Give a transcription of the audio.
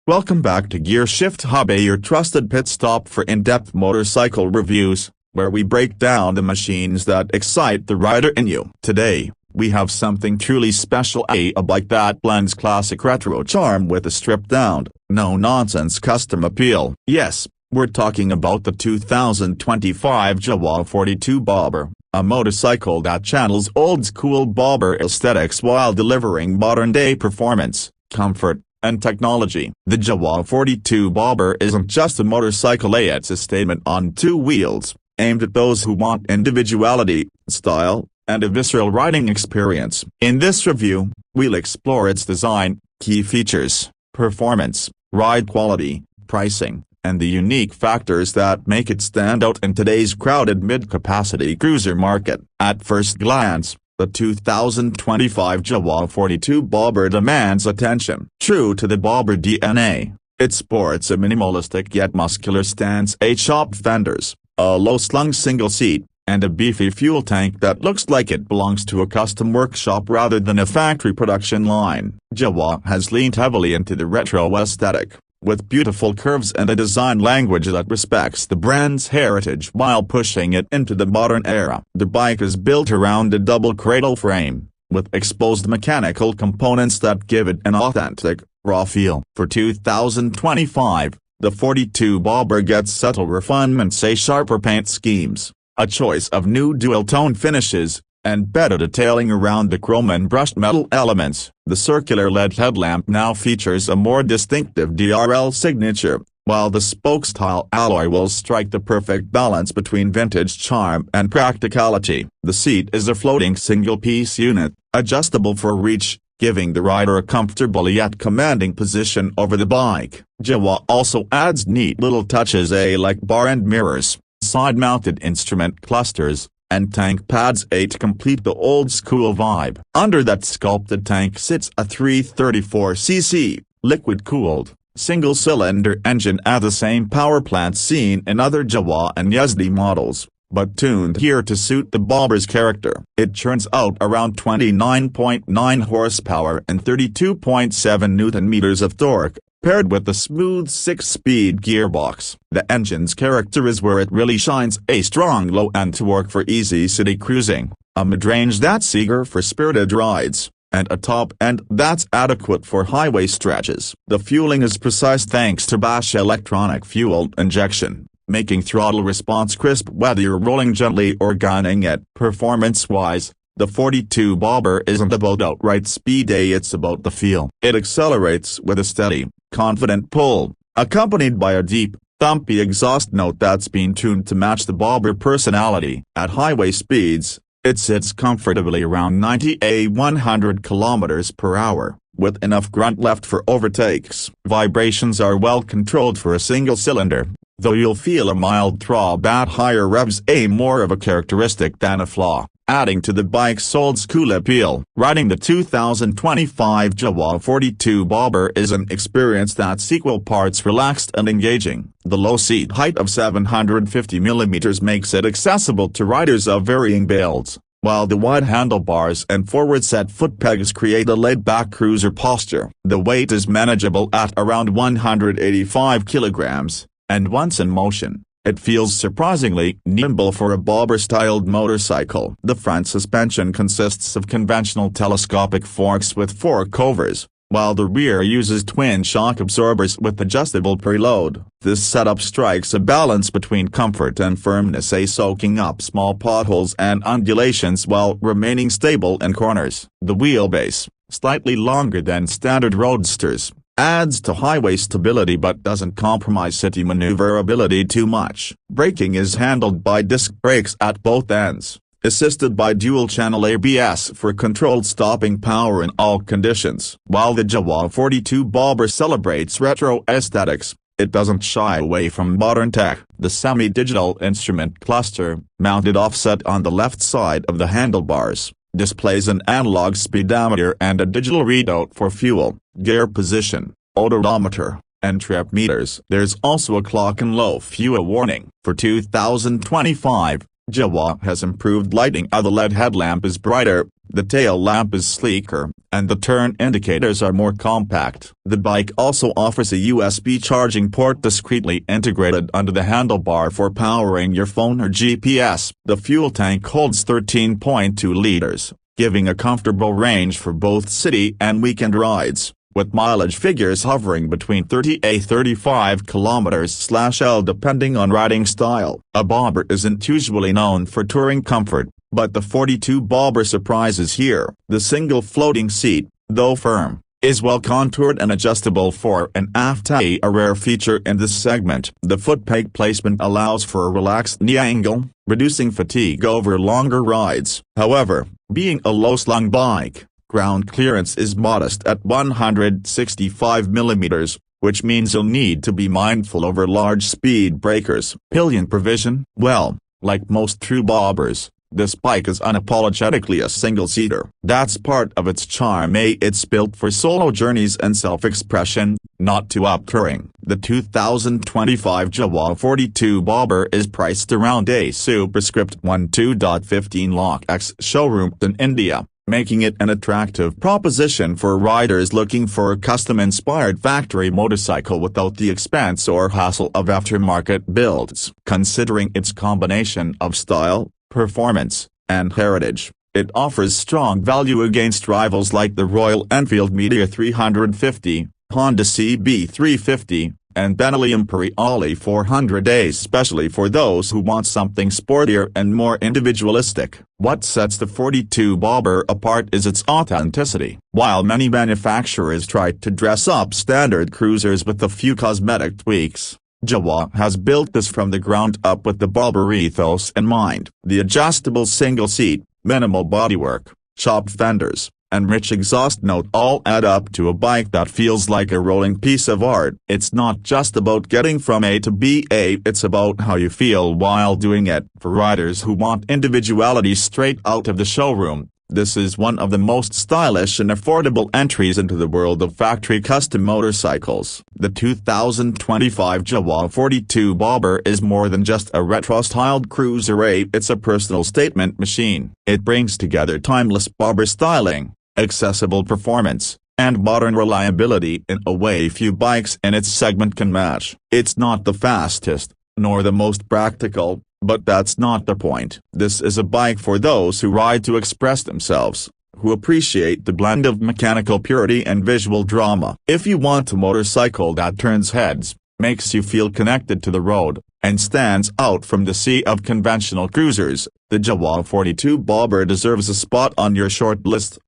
Welcome back to Gear Shift Hub, your trusted pit stop for in-depth motorcycle reviews, where we break down the machines that excite the rider in you. Today, we have something truly special, a bike that blends classic retro charm with a stripped-down, no-nonsense custom appeal. Yes, we're talking about the 2025 Jawa 42 Bobber, a motorcycle that channels old-school bobber aesthetics while delivering modern-day performance, comfort, and technology. The Jawa 42 Bobber isn't just a motorcycle, it's a statement on two wheels, aimed at those who want individuality, style, and a visceral riding experience. In this review, we'll explore its design, key features, performance, ride quality, pricing, and the unique factors that make it stand out in today's crowded mid-capacity cruiser market. At first glance, the 2025 Jawa 42 Bobber demands attention. True to the Bobber DNA, it sports a minimalistic yet muscular stance, chopped fenders, a low-slung single seat, and a beefy fuel tank that looks like it belongs to a custom workshop rather than a factory production line. Jawa has leaned heavily into the retro aesthetic, with beautiful curves and a design language that respects the brand's heritage while pushing it into the modern era. The bike is built around a double cradle frame, with exposed mechanical components that give it an authentic, raw feel. For 2025, the 42 Bobber gets subtle refinements, sharper paint schemes, a choice of new dual-tone finishes, and better detailing around the chrome and brushed metal elements. The circular LED headlamp now features a more distinctive DRL signature, while the spoke-style alloy wheels strike the perfect balance between vintage charm and practicality. The seat is a floating single-piece unit, adjustable for reach, giving the rider a comfortable yet commanding position over the bike. Jawa also adds neat little touches, like bar end mirrors, side-mounted instrument clusters, and tank pads to complete the old-school vibe. Under that sculpted tank sits a 334cc, liquid-cooled, single-cylinder engine at the same power plant seen in other Jawa and Yazdi models, but tuned here to suit the Bobber's character. It churns out around 29.9 horsepower and 32.7 newton-meters of torque, paired with the smooth 6-speed gearbox. The engine's character is where it really shines, a strong low-end torque for easy city cruising, a mid-range that's eager for spirited rides, and a top-end that's adequate for highway stretches. The fueling is precise thanks to Bosch electronic fuel injection, making throttle response crisp whether you're rolling gently or gunning it. Performance-wise, the 42 Bobber isn't about outright speed, it's about the feel. It accelerates with a steady, confident pull, accompanied by a deep, thumpy exhaust note that's been tuned to match the Bobber personality. At highway speeds, it sits comfortably around 100 km per hour, with enough grunt left for overtakes. Vibrations are well controlled for a single cylinder, though you'll feel a mild throb at higher revs, more of a characteristic than a flaw, adding to the bike's old-school appeal. Riding the 2025 Jawa 42 Bobber is an experience that's equal parts relaxed and engaging. The low seat height of 750 mm makes it accessible to riders of varying builds, while the wide handlebars and forward-set foot pegs create a laid-back cruiser posture. The weight is manageable at around 185 kilograms, and once in motion, it feels surprisingly nimble for a Bobber-styled motorcycle. The front suspension consists of conventional telescopic forks with fork covers, while the rear uses twin shock absorbers with adjustable preload. This setup strikes a balance between comfort and firmness, soaking up small potholes and undulations while remaining stable in corners. The wheelbase, slightly longer than standard roadsters, adds to highway stability but doesn't compromise city maneuverability too much. Braking is handled by disc brakes at both ends, assisted by dual-channel ABS for controlled stopping power in all conditions. While the Jawa 42 Bobber celebrates retro aesthetics, it doesn't shy away from modern tech. The semi-digital instrument cluster, mounted offset on the left side of the handlebars, displays an analog speedometer and a digital readout for fuel, gear position, odometer, and trip meters. There's also a clock and low fuel warning. For 2025, Jawa has improved lighting. The LED headlamp is brighter, the tail lamp is sleeker, and the turn indicators are more compact. The bike also offers a USB charging port discreetly integrated under the handlebar for powering your phone or GPS. The fuel tank holds 13.2 liters, giving a comfortable range for both city and weekend rides, with mileage figures hovering between 30 and 35 km/L depending on riding style. A bobber isn't usually known for touring comfort, but the 42 bobber surprises here. The single floating seat, though firm, is well contoured and adjustable fore and aft, a rare feature in this segment. The footpeg placement allows for a relaxed knee angle, reducing fatigue over longer rides. However, being a low-slung bike, ground clearance is modest at 165 mm, which means you'll need to be mindful over large speed breakers. Pillion provision: well, like most true bobbers, this bike is unapologetically a single-seater. That's part of its charm. It's built for solo journeys and self-expression, not to up touring. The 2025 Jawa 42 bobber is priced around a superscript 12.15 lakh showroom in India, making it an attractive proposition for riders looking for a custom-inspired factory motorcycle without the expense or hassle of aftermarket builds. Considering its combination of style, performance, and heritage, it offers strong value against rivals like the Royal Enfield Meteor 350, Honda CB350, and Bentley Imperiale 400, especially for those who want something sportier and more individualistic. What sets the 42 bobber apart is its authenticity. While many manufacturers try to dress up standard cruisers with a few cosmetic tweaks, Jawa has built this from the ground up with the bobber ethos in mind. The adjustable single seat, minimal bodywork, chopped fenders, and rich exhaust note all add up to a bike that feels like a rolling piece of art. It's not just about getting from A to B, it's about how you feel while doing it. For riders who want individuality straight out of the showroom, this is one of the most stylish and affordable entries into the world of factory custom motorcycles. The 2025 Jawa 42 bobber is more than just a retro-styled cruiser, it's a personal statement machine. It brings together timeless bobber styling, accessible performance, and modern reliability in a way few bikes in its segment can match. It's not the fastest, nor the most practical, but that's not the point. This is a bike for those who ride to express themselves, who appreciate the blend of mechanical purity and visual drama. If you want a motorcycle that turns heads, makes you feel connected to the road, and stands out from the sea of conventional cruisers, the Jawa 42 bobber deserves a spot on your short list.